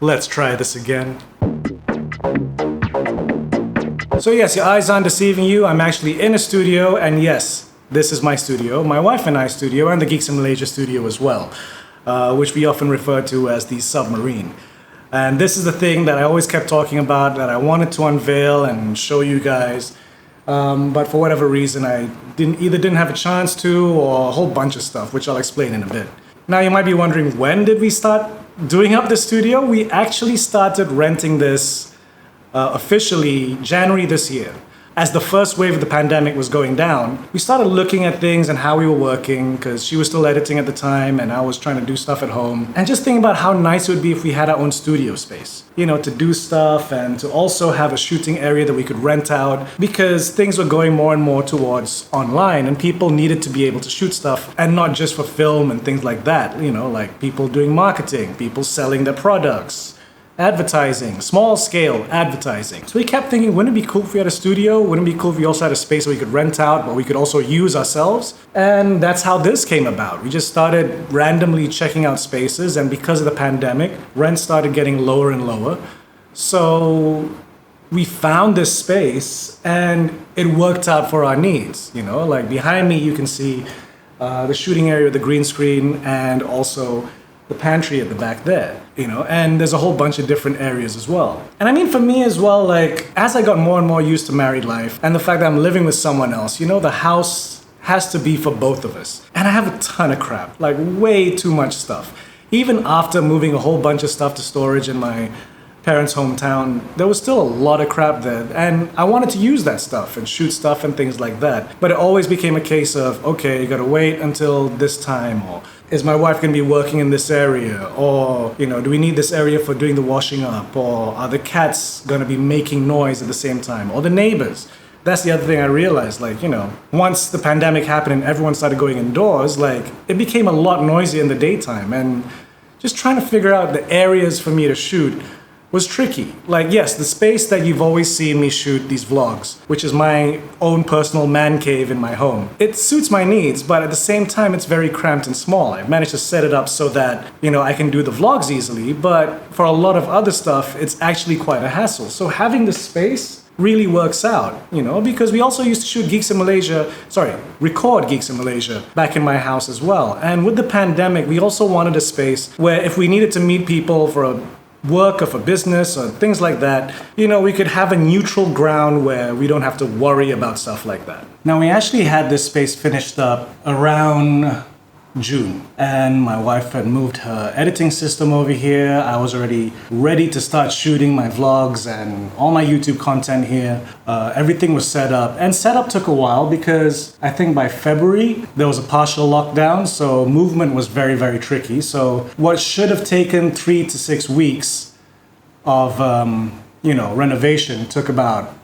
Let's try this again. So yes, your eyes aren't deceiving you. I'm actually in a studio, and yes, this is my studio, my wife and I studio, and the Geeks in Malaysia studio as well, which we often refer to as the submarine. And this is the thing that I always kept talking about, that I wanted to unveil and show you guys. But for whatever reason, I didn't have a chance to, or a whole bunch of stuff, which I'll explain in a bit. Now you might be wondering, when did we start doing up the studio? We actually started renting this officially January this year. As the first wave of the pandemic was going down, we started looking at things and how we were working, because she was still editing at the time and I was trying to do stuff at home. And just thinking about how nice it would be if we had our own studio space, you know, to do stuff and to also have a shooting area that we could rent out, because things were going more and more towards online and people needed to be able to shoot stuff, and not just for film and things like that, you know, like people doing marketing, people selling their products, advertising, small scale advertising. So we kept thinking, wouldn't it be cool if we had a studio? Wouldn't it be cool if we also had a space that we could rent out, but we could also use ourselves? And that's how this came about. We just started randomly checking out spaces, and because of the pandemic, rent started getting lower and lower. So we found this space and it worked out for our needs. You know, like behind me you can see the shooting area, the green screen, and also the pantry at the back there, you know, and there's a whole bunch of different areas as well. And I mean, for me as well, like, as I got more and more used to married life and the fact that I'm living with someone else, you know, the house has to be for both of us. And I have a ton of crap, like way too much stuff. Even after moving a whole bunch of stuff to storage in my parents' hometown, there was still a lot of crap there, and I wanted to use that stuff and shoot stuff and things like that. But it always became a case of, okay, you gotta wait until this time, or is my wife gonna be working in this area, or, you know, do we need this area for doing the washing up, or are the cats gonna be making noise at the same time, or the neighbors? That's the other thing I realized, like, you know, once the pandemic happened and everyone started going indoors, like, it became a lot noisier in the daytime, and just trying to figure out the areas for me to shoot was tricky. Like, yes, the space that you've always seen me shoot these vlogs, which is my own personal man cave in my home, it suits my needs, but at the same time, it's very cramped and small. I've managed to set it up so that, you know, I can do the vlogs easily, but for a lot of other stuff, it's actually quite a hassle. So having the space really works out, you know, because we also used to shoot record Geeks in Malaysia back in my house as well. And with the pandemic, we also wanted a space where if we needed to meet people for a work or for business or things like that, you know, we could have a neutral ground where we don't have to worry about stuff like that. Now, we actually had this space finished up around June, and my wife had moved her editing system over here. I was already ready to start shooting my vlogs and all my YouTube content here. Everything was set up, and setup took a while because I think by February there was a partial lockdown, so movement was very, very tricky. So what should have taken 3 to 6 weeks of renovation took about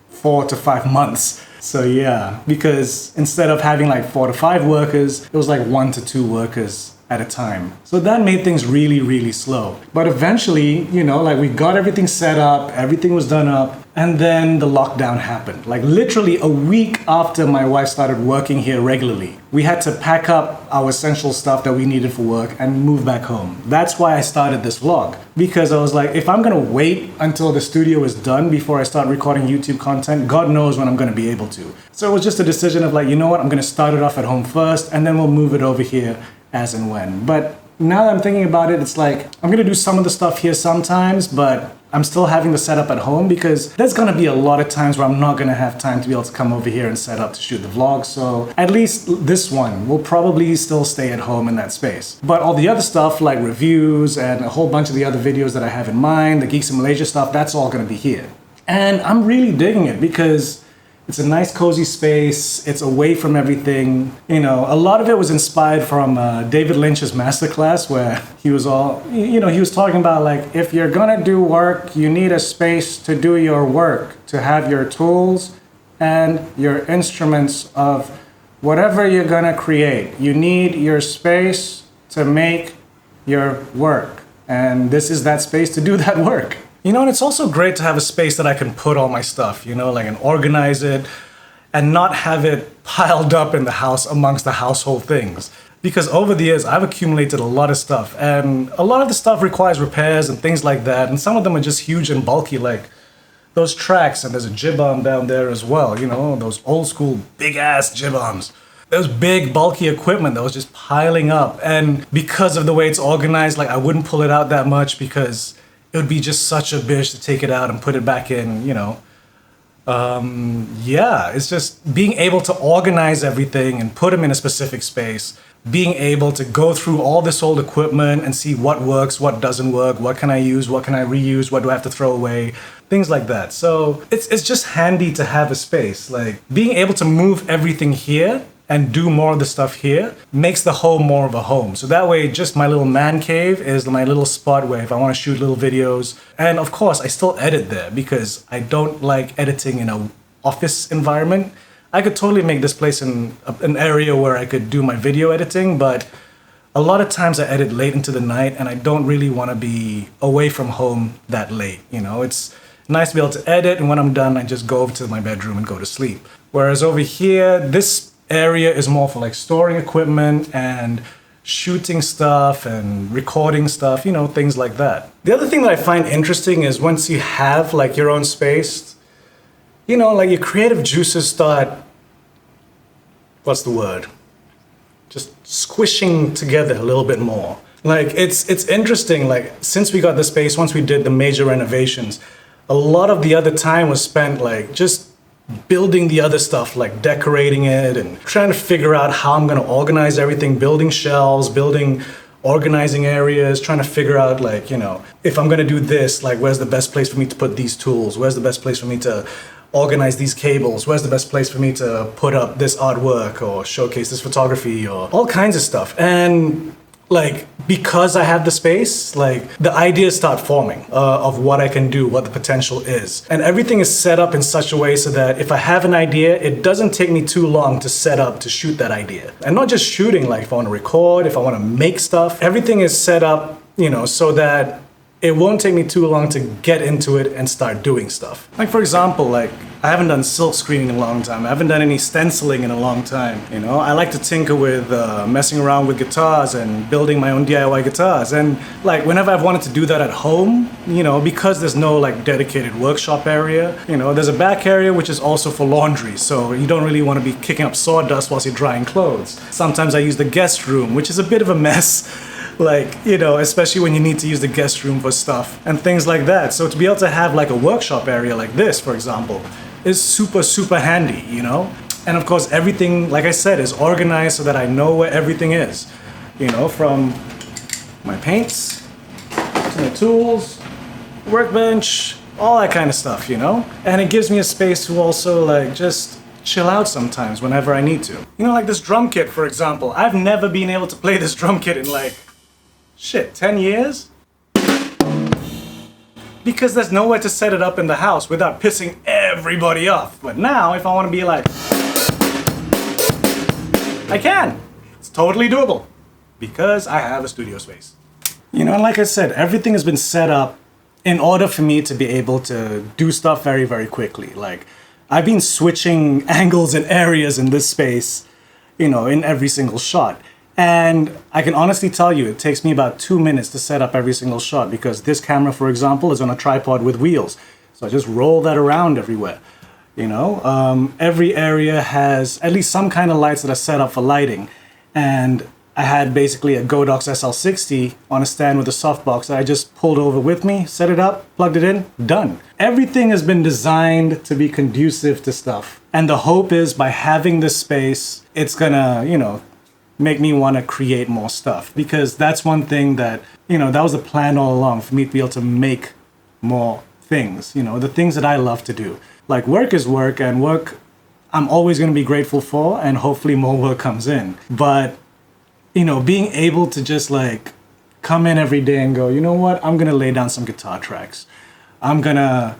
4 to 5 months. So yeah, because instead of having like 4 to 5 workers, it was like 1 to 2 workers at a time. So that made things really, really slow. But eventually, you know, like we got everything set up, everything was done up, and then the lockdown happened. Like literally a week after my wife started working here regularly, we had to pack up our essential stuff that we needed for work and move back home. That's why I started this vlog, because I was like, if I'm gonna wait until the studio is done before I start recording YouTube content, God knows when I'm gonna be able to. So it was just a decision of like, you know what, I'm gonna start it off at home first, and then we'll move it over here as and when. But now that I'm thinking about it, it's like, I'm gonna do some of the stuff here sometimes, but I'm still having the setup at home because there's gonna be a lot of times where I'm not gonna have time to be able to come over here and set up to shoot the vlog. So at least this one will probably still stay at home in that space. But all the other stuff like reviews and a whole bunch of the other videos that I have in mind, the Geeks in Malaysia stuff, that's all gonna be here. And I'm really digging it because it's a nice cozy space. It's away from everything. You know, a lot of it was inspired from David Lynch's masterclass where he was he was talking about like, if you're gonna do work, you need a space to do your work, to have your tools and your instruments of whatever you're gonna create. You need your space to make your work. And this is that space to do that work. You know, and it's also great to have a space that I can put all my stuff, you know, like and organize it and not have it piled up in the house amongst the household things. because over the years I've accumulated a lot of stuff, and a lot of the stuff requires repairs and things like that, and some of them are just huge and bulky, like those tracks, and there's a jib arm down there as well, you know, those old school big ass jib arms. There's big bulky equipment that was just piling up, and because of the way it's organized, like I wouldn't pull it out that much because it would be just such a bitch to take it out and put it back in, you know. Yeah, it's just being able to organize everything and put them in a specific space, being able to go through all this old equipment and see what works, what doesn't work, what can I use, what can I reuse, what do I have to throw away, things like that. So it's just handy to have a space. Like being able to move everything here and do more of the stuff here makes the home more of a home. So that way, just my little man cave is my little spot where if I want to shoot little videos, and of course I still edit there because I don't like editing in an office environment. I could totally make this place an area where I could do my video editing, but a lot of times I edit late into the night and I don't really want to be away from home that late. You know, it's nice to be able to edit, and when I'm done, I just go over to my bedroom and go to sleep. Whereas over here, this area is more for like storing equipment and shooting stuff and recording stuff, you know, things like that. The other thing that I find interesting is once you have like your own space, you know, like your creative juices start, what's the word? Just squishing together a little bit more. Like it's interesting, like since we got the space, once we did the major renovations, a lot of the other time was spent like just building the other stuff, like decorating it and trying to figure out how I'm going to organize everything, building shelves, organizing areas, trying to figure out like, you know, if I'm going to do this, like where's the best place for me to put these tools? Where's the best place for me to organize these cables? Where's the best place for me to put up this artwork or showcase this photography or all kinds of stuff? And like, because I have the space, like the ideas start forming of what I can do, what the potential is. And everything is set up in such a way so that if I have an idea, it doesn't take me too long to set up to shoot that idea. And not just shooting, like if I want to record, if I want to make stuff, everything is set up, you know, so that it won't take me too long to get into it and start doing stuff. Like for example, like I haven't done silk screening in a long time. I haven't done any stenciling in a long time. You know, I like to tinker with messing around with guitars and building my own DIY guitars. And like whenever I've wanted to do that at home, you know, because there's no like dedicated workshop area, you know, there's a back area which is also for laundry. So you don't really want to be kicking up sawdust whilst you're drying clothes. Sometimes I use the guest room, which is a bit of a mess. Like, you know, especially when you need to use the guest room for stuff and things like that. So to be able to have like a workshop area like this, for example, is super, super handy, you know? And of course, everything, like I said, is organized so that I know where everything is. You know, from my paints to the tools, workbench, all that kind of stuff, you know? And it gives me a space to also like just chill out sometimes whenever I need to. You know, like this drum kit, for example. I've never been able to play this drum kit in like 10 years? Because there's nowhere to set it up in the house without pissing everybody off. But now, if I want to be like, I can. It's totally doable. Because I have a studio space. You know, and like I said, everything has been set up in order for me to be able to do stuff very, very quickly. Like, I've been switching angles and areas in this space, you know, in every single shot. And I can honestly tell you, it takes me about 2 minutes to set up every single shot because this camera, for example, is on a tripod with wheels. So I just roll that around everywhere, you know. Every area has at least some kind of lights that are set up for lighting. And I had basically a Godox SL60 on a stand with a softbox that I just pulled over with me, set it up, plugged it in, done. Everything has been designed to be conducive to stuff. And the hope is by having this space, it's gonna, you know, make me want to create more stuff, because that's one thing that, you know, that was the plan all along, for me to be able to make more things, you know, the things that I love to do. Like work is work, and work I'm always going to be grateful for, and hopefully more work comes in. But, you know, being able to just like come in every day and go, you know what, I'm going to lay down some guitar tracks. I'm going to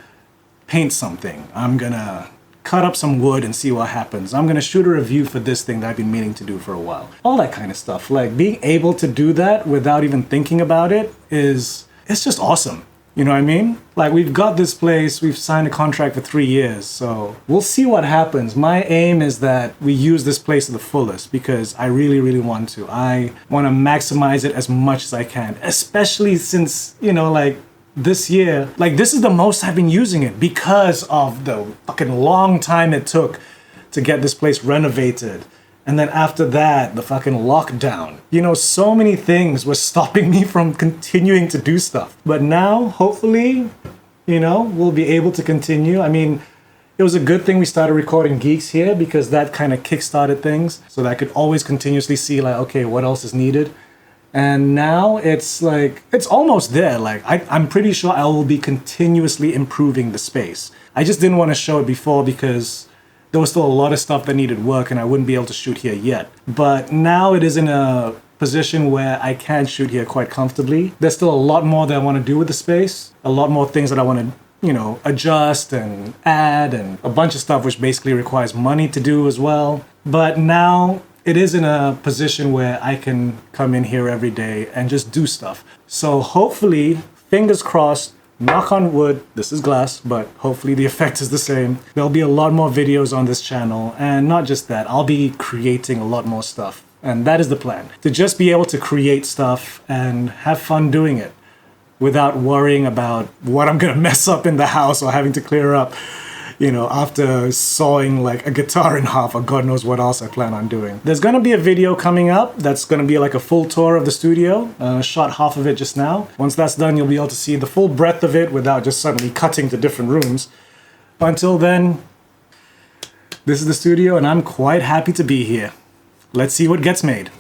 paint something. I'm going to cut up some wood and see what happens. I'm gonna shoot a review for this thing that I've been meaning to do for a while. All that kind of stuff. Like being able to do that without even thinking about it it's just awesome. You know what I mean? Like, we've got this place, we've signed a contract for 3 years, so we'll see what happens. My aim is that we use this place to the fullest because I really, really want to. I want to maximize it as much as I can, especially since, you know, like, this year, like, this is the most I've been using it because of the fucking long time it took to get this place renovated. And then after that, the fucking lockdown. You know, so many things were stopping me from continuing to do stuff. But now, hopefully, you know, we'll be able to continue. I mean, it was a good thing we started recording Geeks here because that kind of kickstarted things so that I could always continuously see, like, okay, what else is needed? And now it's like, it's almost there. Like, I'm pretty sure I will be continuously improving the space. I just didn't want to show it before because there was still a lot of stuff that needed work and I wouldn't be able to shoot here yet. But now it is in a position where I can shoot here quite comfortably. There's still a lot more that I want to do with the space. A lot more things that I want to, you know, adjust and add and a bunch of stuff which basically requires money to do as well. But now it is in a position where I can come in here every day and just do stuff. So hopefully, fingers crossed, knock on wood, this is glass, but hopefully the effect is the same. There'll be a lot more videos on this channel, and not just that, I'll be creating a lot more stuff. And that is the plan, to just be able to create stuff and have fun doing it without worrying about what I'm gonna mess up in the house or having to clear up, you know, after sawing like a guitar in half or God knows what else I plan on doing. There's gonna be a video coming up that's gonna be like a full tour of the studio. Shot half of it just now. Once that's done, you'll be able to see the full breadth of it without just suddenly cutting to different rooms. But until then, this is the studio and I'm quite happy to be here. Let's see what gets made.